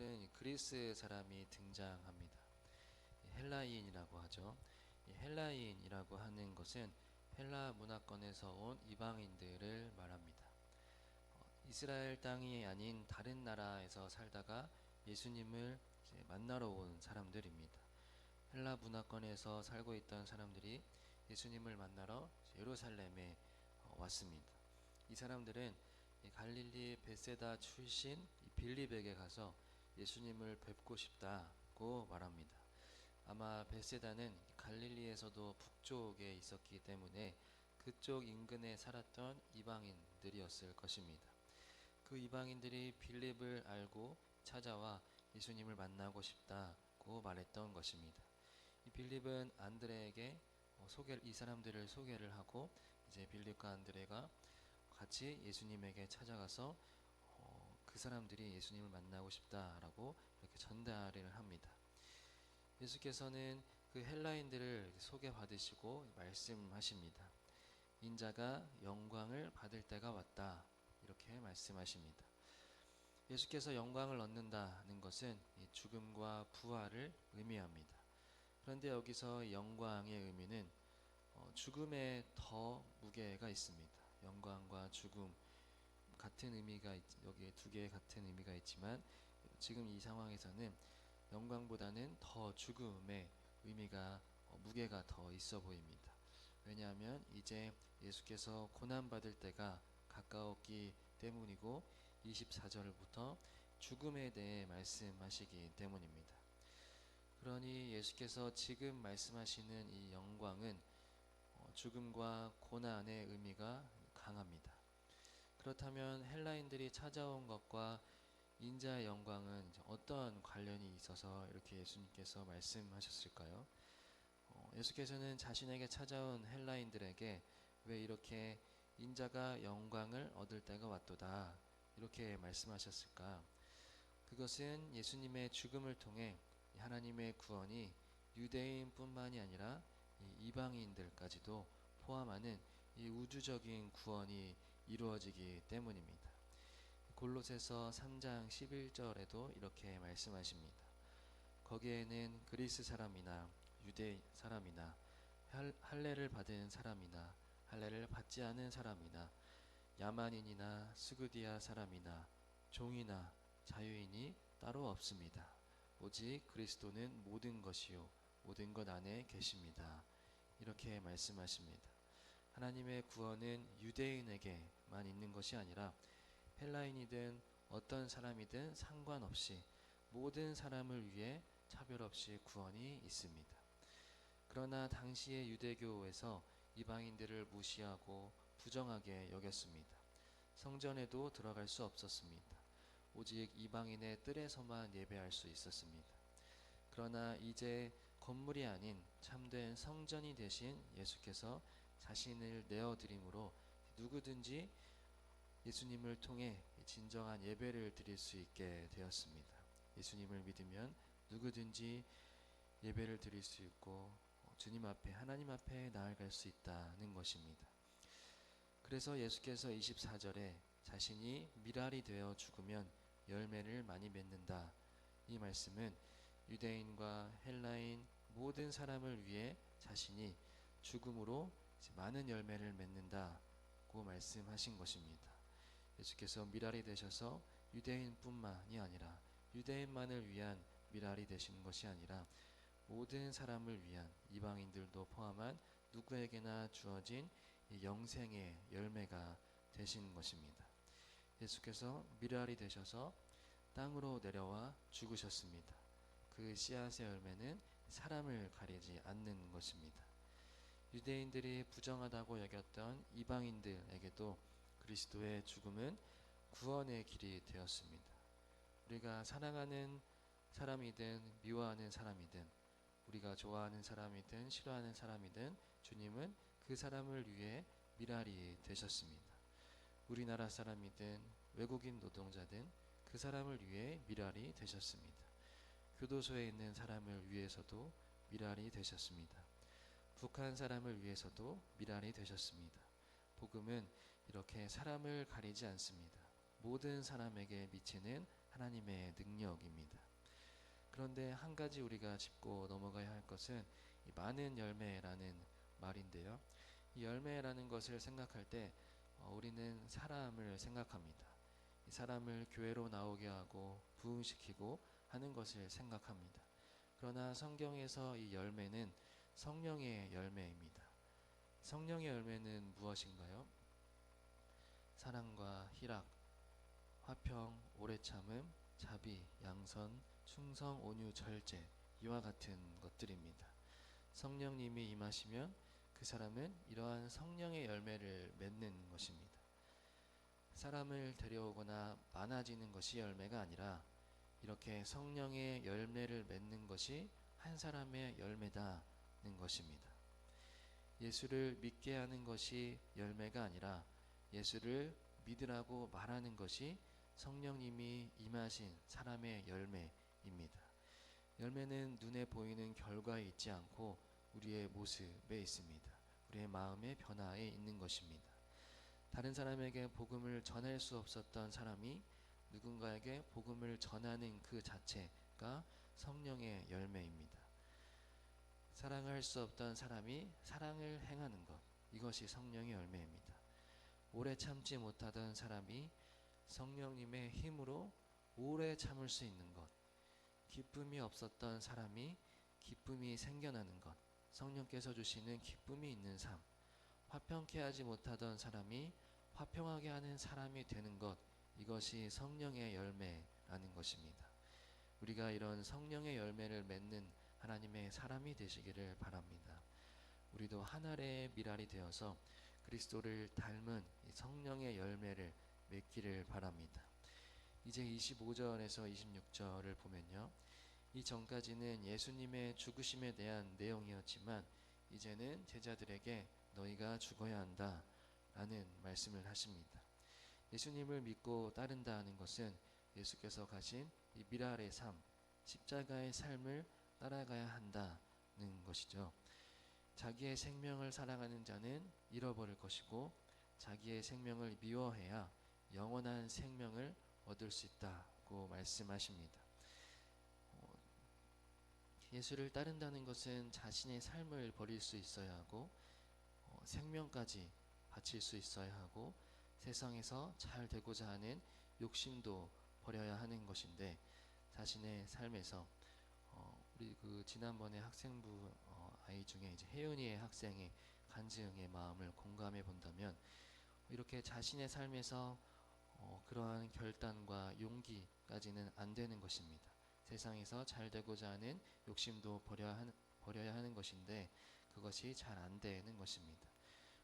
오늘은 그리스 사람이 등장합니다. 헬라인이라고 하죠. 이 헬라인이라고 하는 것은 헬라 문화권에서 온 이방인들을 말합니다. 이스라엘 땅이 아닌 다른 나라에서 살다가 예수님을 이제 만나러 온 사람들입니다. 헬라 문화권에서 살고 있던 사람들이 예수님을 만나러 예루살렘에 왔습니다. 이 사람들은 갈릴리 베세다 출신 빌립에게 가서 예수님을 뵙고 싶다고 말합니다. 아마 베세다는 갈릴리에서도 북쪽에 있었기 때문에 그쪽 인근에 살았던 이방인들이었을 것입니다. 그 이방인들이 빌립을 알고 찾아와 예수님을 만나고 싶다고 말했던 것입니다. 이 빌립은 안드레에게 이 사람들을 소개를 하고 이제 빌립과 안드레가 같이 예수님에게 찾아가서 그 사람들이 예수님을 만나고 싶다라고 이렇게 전달을 합니다. 예수께서는 그 헬라인들을 소개받으시고 말씀하십니다. 인자가 영광을 받을 때가 왔다. 이렇게 말씀하십니다. 예수께서 영광을 얻는다는 것은 죽음과 부활을 의미합니다. 그런데 여기서 영광의 의미는 죽음에 더 무게가 있습니다. 영광과 죽음 같은 의미가 여기에 두 개의 같은 의미가 있지만 지금 이 상황에서는 영광보다는 더 죽음의 의미가 무게가 더 있어 보입니다. 왜냐하면 이제 예수께서 고난받을 때가 가까웠기 때문이고 24절부터 죽음에 대해 말씀하시기 때문입니다. 그러니 예수께서 지금 말씀하시는 이 영광은 죽음과 고난의 의미가 강합니다. 그렇다면 헬라인들이 찾아온 것과 인자의 영광은 어떤 관련이 있어서 이렇게 예수님께서 말씀하셨을까요? 예수께서는 자신에게 찾아온 헬라인들에게 왜 이렇게 인자가 영광을 얻을 때가 왔도다 이렇게 말씀하셨을까? 그것은 예수님의 죽음을 통해 하나님의 구원이 유대인뿐만이 아니라 이방인들까지도 포함하는 이 우주적인 구원이 이루어지기 때문입니다. 골로새서 3장 11절에도 이렇게 말씀하십니다. 거기에는 그리스 사람이나 유대 사람이나 할례를 받은 사람이나 할례를 받지 않은 사람이나 야만인이나 스그디아 사람이나 종이나 자유인이 따로 없습니다. 오직 그리스도는 모든 것이요 모든 것 안에 계십니다. 이렇게 말씀하십니다. 하나님의 구원은 유대인에게만 있는 것이 아니라 헬라인이든 어떤 사람이든 상관없이 모든 사람을 위해 차별 없이 구원이 있습니다. 그러나 당시의 유대교에서 이방인들을 무시하고 부정하게 여겼습니다. 성전에도 들어갈 수 없었습니다. 오직 이방인의 뜰에서만 예배할 수 있었습니다. 그러나 이제 건물이 아닌 참된 성전이 되신 예수께서 자신을 내어드림으로 누구든지 예수님을 통해 진정한 예배를 드릴 수 있게 되었습니다. 예수님을 믿으면 누구든지 예배를 드릴 수 있고 주님 앞에 하나님 앞에 나아갈 수 있다는 것입니다. 그래서 예수께서 24절에 자신이 미랄이 되어 죽으면 열매를 많이 맺는다. 이 말씀은 유대인과 헬라인 모든 사람을 위해 자신이 죽음으로 많은 열매를 맺는다고 말씀하신 것입니다. 예수께서 미랄이 되셔서 유대인뿐만이 아니라 유대인만을 위한 미랄이 되시는 것이 아니라 모든 사람을 위한 이방인들도 포함한 누구에게나 주어진 영생의 열매가 되신 것입니다. 예수께서 미랄이 되셔서 땅으로 내려와 죽으셨습니다. 그 씨앗의 열매는 사람을 가리지 않는 것입니다. 유대인들이 부정하다고 여겼던 이방인들에게도 그리스도의 죽음은 구원의 길이 되었습니다. 우리가 사랑하는 사람이든 미워하는 사람이든 우리가 좋아하는 사람이든 싫어하는 사람이든 주님은 그 사람을 위해 미랄이 되셨습니다. 우리나라 사람이든 외국인 노동자든 그 사람을 위해 미랄이 되셨습니다. 교도소에 있는 사람을 위해서도 미랄이 되셨습니다. 북한 사람을 위해서도 미랄이 되셨습니다. 복음은 이렇게 사람을 가리지 않습니다. 모든 사람에게 미치는 하나님의 능력입니다. 그런데 한 가지 우리가 짚고 넘어가야 할 것은 이 많은 열매라는 말인데요. 이 열매라는 것을 생각할 때 우리는 사람을 생각합니다. 이 사람을 교회로 나오게 하고 부흥시키고 하는 것을 생각합니다. 그러나 성경에서 이 열매는 성령의 열매입니다. 성령의 열매는 무엇인가요? 사랑과 희락, 화평, 오래 참음, 자비, 양선, 충성, 온유, 절제, 이와 같은 것들입니다. 성령님이 임하시면 그 사람은 이러한 성령의 열매를 맺는 것입니다. 사람을 데려오거나 많아지는 것이 열매가 아니라 이렇게 성령의 열매를 맺는 것이 한 사람의 열매다는 것입니다. 예수를 믿게 하는 것이 열매가 아니라 예수를 믿으라고 말하는 것이 성령님이 임하신 사람의 열매입니다. 열매는 눈에 보이는 결과에 있지 않고 우리의 모습에 있습니다. 우리의 마음의 변화에 있는 것입니다. 다른 사람에게 복음을 전할 수 없었던 사람이 누군가에게 복음을 전하는 그 자체가 성령의 열매입니다. 사랑할 수 없던 사람이 사랑을 행하는 것, 이것이 성령의 열매입니다. 오래 참지 못하던 사람이 성령님의 힘으로 오래 참을 수 있는 것, 기쁨이 없었던 사람이 기쁨이 생겨나는 것, 성령께서 주시는 기쁨이 있는 삶, 화평케 하지 못하던 사람이 화평하게 하는 사람이 되는 것, 이것이 성령의 열매라는 것입니다. 우리가 이런 성령의 열매를 맺는 하나님의 사람이 되시기를 바랍니다. 우리도 한 알의 밀알이 되어서 그리스도를 닮은 성령의 열매를 맺기를 바랍니다. 이제 25절에서 26절을 보면요, 이 전까지는 예수님의 죽으심에 대한 내용이었지만 이제는 제자들에게 너희가 죽어야 한다 라는 말씀을 하십니다. 예수님을 믿고 따른다 하는 것은 예수께서 가신 이 밀알의 삶, 십자가의 삶을 따라가야 한다는 것이죠. 자기의 생명을 사랑하는 자는 잃어버릴 것이고 자기의 생명을 미워해야 영원한 생명을 얻을 수 있다고 말씀하십니다. 예수를 따른다는 것은 자신의 삶을 버릴 수 있어야 하고 생명까지 바칠 수 있어야 하고 세상에서 잘 되고자 하는 욕심도 버려야 하는 것인데, 자신의 삶에서 우리 그 지난번에 학생부 아이 중에 이제 혜윤이의 학생의 간증의 마음을 공감해 본다면 이렇게 자신의 삶에서 그러한 결단과 용기까지는 안 되는 것입니다. 세상에서 잘 되고자 하는 욕심도 버려야 하는 것인데 그것이 잘 안 되는 것입니다.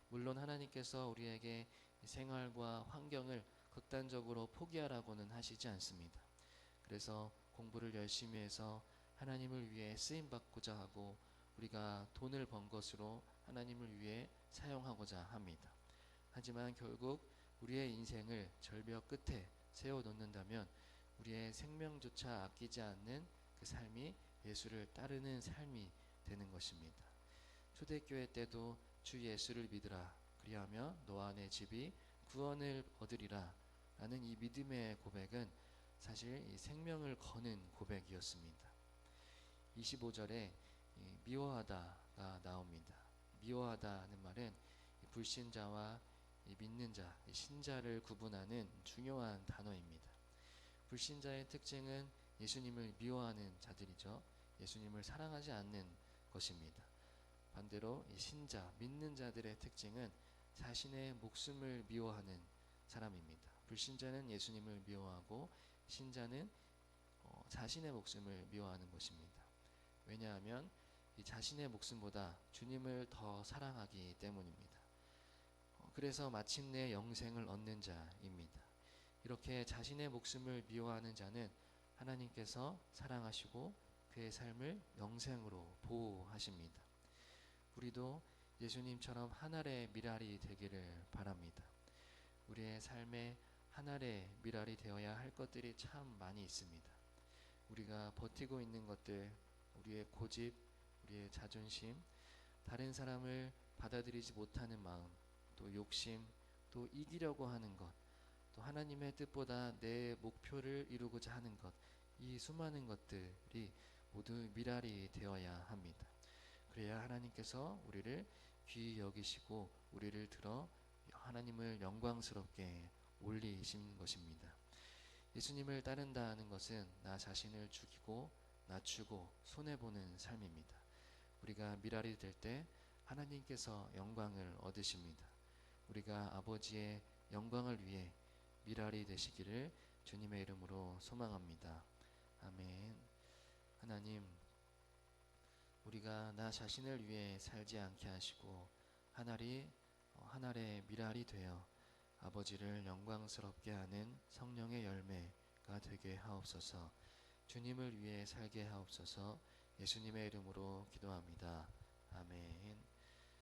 물론 하나님께서 우리에게 생활과 환경을 극단적으로 포기하라고는 하시지 않습니다. 그래서 공부를 열심히 해서 하나님을 위해 쓰임받고자 하고 우리가 돈을 번 것으로 하나님을 위해 사용하고자 합니다. 하지만 결국 우리의 인생을 절벽 끝에 세워놓는다면 우리의 생명조차 아끼지 않는 그 삶이 예수를 따르는 삶이 되는 것입니다. 초대교회 때도 주 예수를 믿으라 그리하며 너와 내 집이 구원을 얻으리라 라는 이 믿음의 고백은 사실 이 생명을 거는 고백이었습니다. 25절에 미워하다가 나옵니다. 미워하다는 말은 불신자와 믿는 자, 신자를 구분하는 중요한 단어입니다. 불신자의 특징은 예수님을 미워하는 자들이죠. 예수님을 사랑하지 않는 것입니다. 반대로 신자, 믿는 자들의 특징은 자신의 목숨을 미워하는 사람입니다. 불신자는 예수님을 미워하고 신자는 자신의 목숨을 미워하는 것입니다. 왜냐하면 이 자신의 목숨보다 주님을 더 사랑하기 때문입니다. 그래서 마침내 영생을 얻는 자입니다. 이렇게 자신의 목숨을 미워하는 자는 하나님께서 사랑하시고 그의 삶을 영생으로 보호하십니다. 우리도 예수님처럼 한 알의 밀알이 되기를 바랍니다. 우리의 삶에 한 알의 밀알이 되어야 할 것들이 참 많이 있습니다. 우리가 버티고 있는 것들, 우리의 고집, 우리의 자존심, 다른 사람을 받아들이지 못하는 마음, 또 욕심, 또 이기려고 하는 것, 또 또 하나님의 뜻보다 내 목표를 이루고자 하는 것, 이 수많은 것들이 모두 미랄이 되어야 합니다. 그래야 하나님께서 우리를 귀히 여기시고 우리를 들어 하나님을 영광스럽게 올리신 것입니다. 예수님을 따른다는 것은 나 자신을 죽이고 낮추고 손해보는 삶입니다. 우리가 미랄이 될 때 하나님께서 영광을 얻으십니다. 우리가 아버지의 영광을 위해 미랄이 되시기를 주님의 이름으로 소망합니다. 아멘. 하나님, 우리가 나 자신을 위해 살지 않게 하시고 하늘의 미랄이 되어 아버지를 영광스럽게 하는 성령의 열매가 되게 하옵소서. 주님을 위해 살게 하옵소서. 예수님의 이름으로 기도합니다. 아멘.